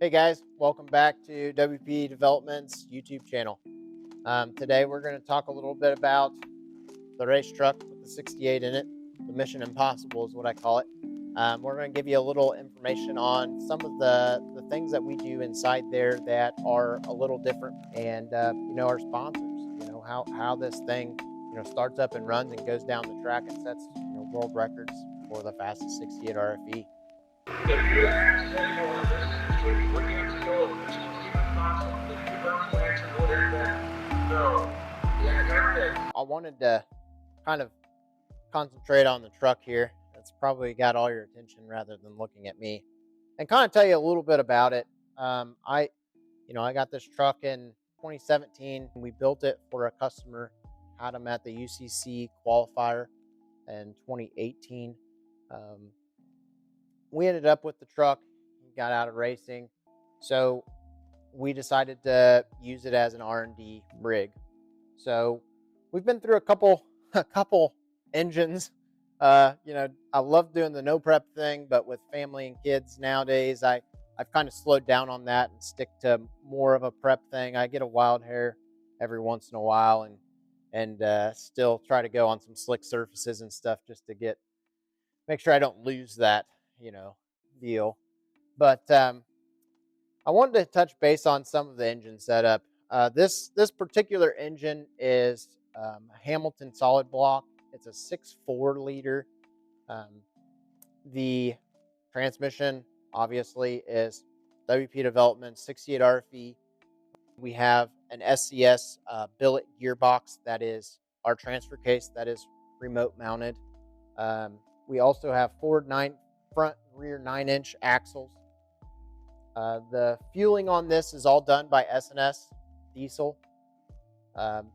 Hey guys, welcome back to WP Development's YouTube channel. Today we're going to talk a little bit about the race truck with the 68 in it. The Mission Impossible is what I call it. We're going to give you a little information on some of the things that we do inside there that are a little different, and our sponsors. How this thing starts up and runs and goes down the track and sets world records for the fastest 68 RFE. I wanted to kind of concentrate on the truck here. That's probably got all your attention rather than looking at me, and kind of tell you a little bit about it. I got this truck in 2017. We built it for a customer. Had him at the UCC qualifier in 2018. Um, we ended up with the truck. He got out of racing, so we decided to use it as an R&D rig. So we've been through a couple a couple engines. I love doing the no prep thing, but with family and kids nowadays, I've kind of slowed down on that and stick to more of a prep thing. I get a wild hair every once in a while, and still try to go on some slick surfaces and stuff just to make sure I don't lose that deal. But I wanted to touch base on some of the engine setup. This particular engine is a Hamilton solid block. It's a 6.4 liter. Um, the transmission obviously is WP Development 68 RFE. We have an SCS billet gearbox that is our transfer case that is remote mounted. We also have forward front rear 9-inch axles. The fueling on this is all done by S&S Diesel.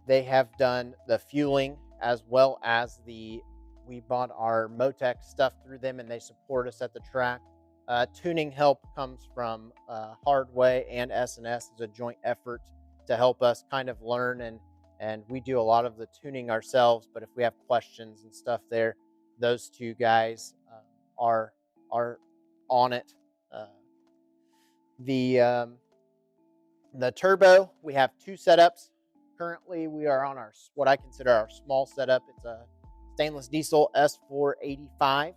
They have done the fueling as well as we bought our Motec stuff through them, and they support us at the track. Tuning help comes from Hardway and S&S as a joint effort to help us kind of learn, and we do a lot of the tuning ourselves. But if we have questions and stuff there, those two guys are on it. The turbo, we have two setups. Currently, we are on what I consider our small setup. It's a stainless diesel S485.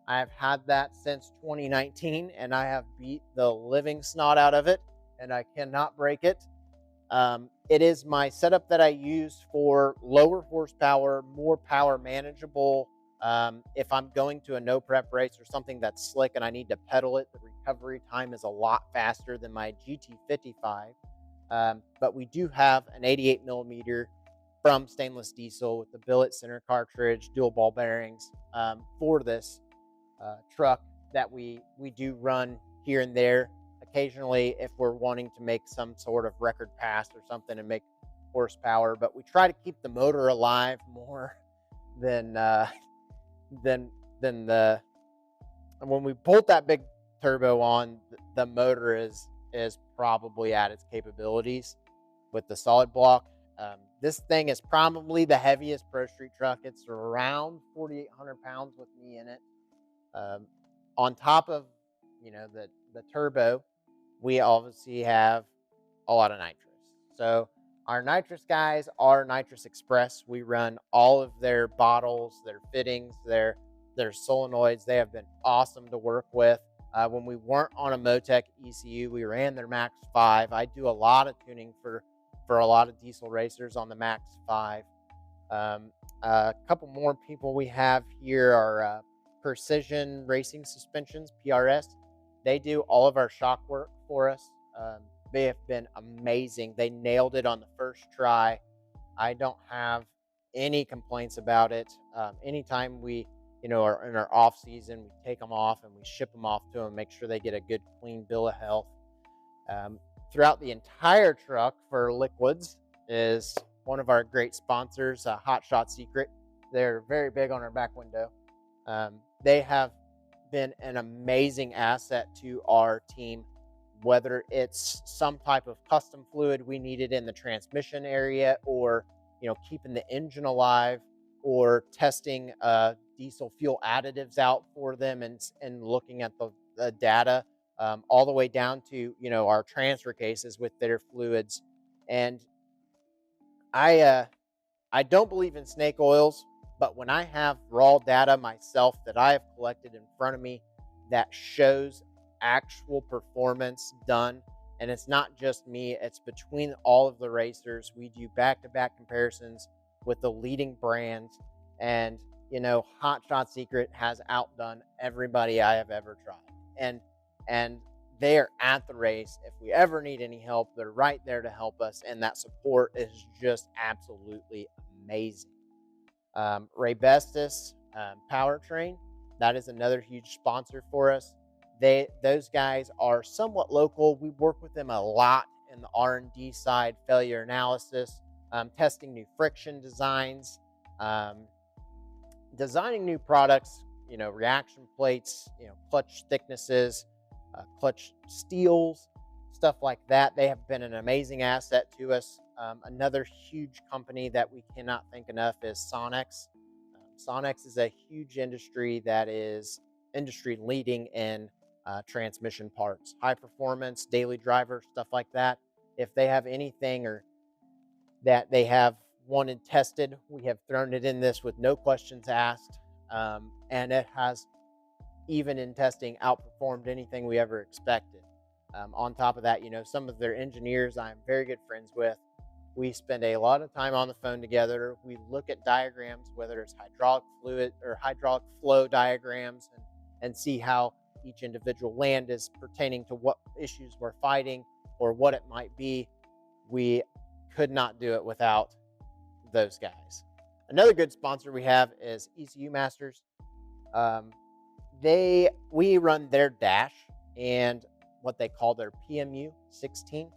I have had that since 2019, and I have beat the living snot out of it, and I cannot break it. It is my setup that I use for lower horsepower, more power manageable. If I'm going to a no prep race or something that's slick and I need to pedal it, the recovery time is a lot faster than my GT55. But we do have an 88 millimeter from stainless diesel with the billet center cartridge, dual ball bearings for this truck that we do run here and there occasionally if we're wanting to make some sort of record pass or something and make horsepower. But we try to keep the motor alive more than the when we bolt that big turbo on, the motor is probably at its capabilities with the solid block. This thing is probably the heaviest Pro Street truck. It's around 4,800 pounds with me in it. On top of the turbo, we obviously have a lot of nitrous. So our nitrous guys are Nitrous Express. We run all of their bottles, their fittings, their solenoids. They have been awesome to work with. When we weren't on a Motec ECU, we ran their Max 5. I do a lot of tuning for a lot of diesel racers on the Max 5. A couple more people we have here are Precision Racing Suspensions, PRS. They do all of our shock work for us. They have been amazing. They nailed it on the first try. I don't have any complaints about it. Anytime we are in our off season, we take them off and we ship them off to them, make sure they get a good clean bill of health. Throughout the entire truck for liquids is one of our great sponsors, Hot Shot Secret. They're very big on our back window. They have been an amazing asset to our team, whether it's some type of custom fluid we needed in the transmission area, or keeping the engine alive, or testing diesel fuel additives out for them, and looking at the data all the way down to, our transfer cases with their fluids. And I, uh, I don't believe in snake oils, but when I have raw data myself that I have collected in front of me that shows actual performance done, and it's not just me, it's between all of the racers. We do back to back comparisons with the leading brands, and Hot Shot Secret has outdone everybody I have ever tried. And they are at the race. If we ever need any help, they're right there to help us, and that support is just absolutely amazing. Ray Bestis, Powertrain, that is another huge sponsor for us. Those guys are somewhat local. We work with them a lot in the R&D side, failure analysis, testing new friction designs, um, designing new products, reaction plates, clutch thicknesses, clutch steels, stuff like that. They have been an amazing asset to us. Another huge company that we cannot thank enough is Sonex. Sonex is a huge industry that is industry leading in transmission parts, high performance, daily driver, stuff like that. If they have anything or that they have wanted tested, we have thrown it in this with no questions asked. And it has, even in testing, outperformed anything we ever expected. On top of that, some of their engineers I'm very good friends with. We spend a lot of time on the phone together. We look at diagrams, whether it's hydraulic fluid or hydraulic flow diagrams, and see how each individual land is pertaining to what issues we're fighting or what it might be. We could not do it without those guys. Another good sponsor we have is ECU Masters. We run their dash and what they call their PMU 16.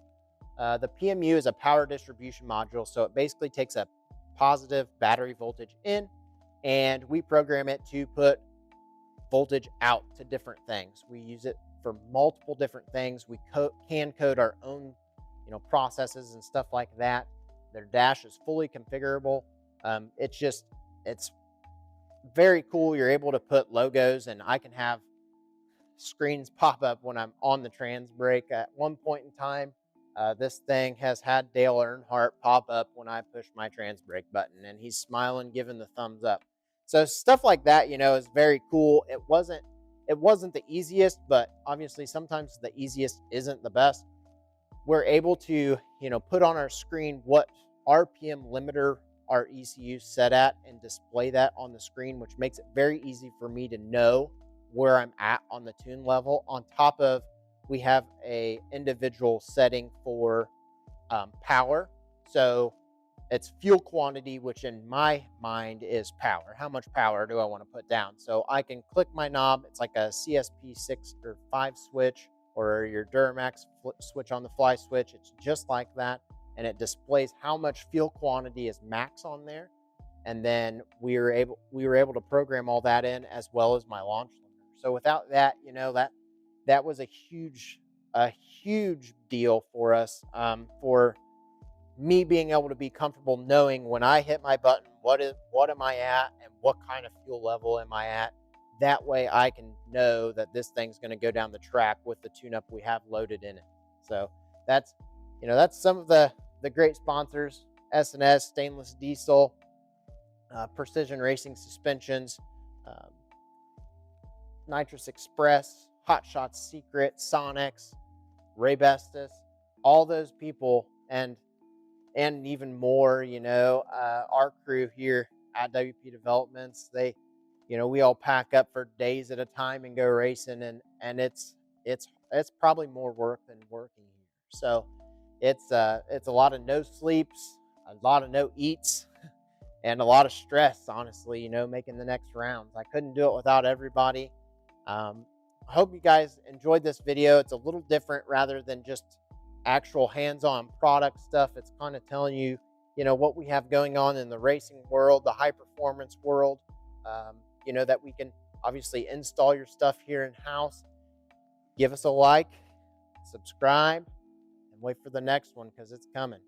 The PMU is a power distribution module, so it basically takes a positive battery voltage in, and we program it to put voltage out to different things. We use it for multiple different things. We can code our own, processes and stuff like that. Their dash is fully configurable. It's very cool. You're able to put logos, and I can have screens pop up when I'm on the trans brake. At one point in time, this thing has had Dale Earnhardt pop up when I push my trans brake button, and he's smiling, giving the thumbs up. So stuff like that, is very cool. It wasn't the easiest, but obviously sometimes the easiest isn't the best. We're able to, put on our screen what RPM limiter our ECU set at and display that on the screen, which makes it very easy for me to know where I'm at on the tune level. On top of, we have a individual setting for power. So it's fuel quantity, which in my mind is power. How much power do I want to put down? So I can click my knob. It's like a CSP 6 or 5 switch, or your Duramax switch on the fly switch. It's just like that. And it displays how much fuel quantity is max on there. And then we were able to program all that in, as well as my launch limiter. So without that, that was a huge deal for us, for me being able to be comfortable knowing when I hit my button, what am I at and what kind of fuel level am I at. That way I can know that this thing's going to go down the track with the tune-up we have loaded in it. So that's some of the great sponsors: S&S, Stainless Diesel, Precision Racing Suspensions, Nitrous Express, Hot Shot Secret, Sonex, Ray Bestis, all those people, and even more. Our crew here at WP Developments, we all pack up for days at a time and go racing, and it's probably more work than working here. So it's a lot of no sleeps, a lot of no eats, and a lot of stress, honestly, making the next rounds. I couldn't do it without everybody. I hope you guys enjoyed this video. It's a little different rather than just actual hands-on product stuff. It's kind of telling you, what we have going on in the racing world, the high performance world, that we can obviously install your stuff here in-house. Give us a like, subscribe, and wait for the next one, because it's coming.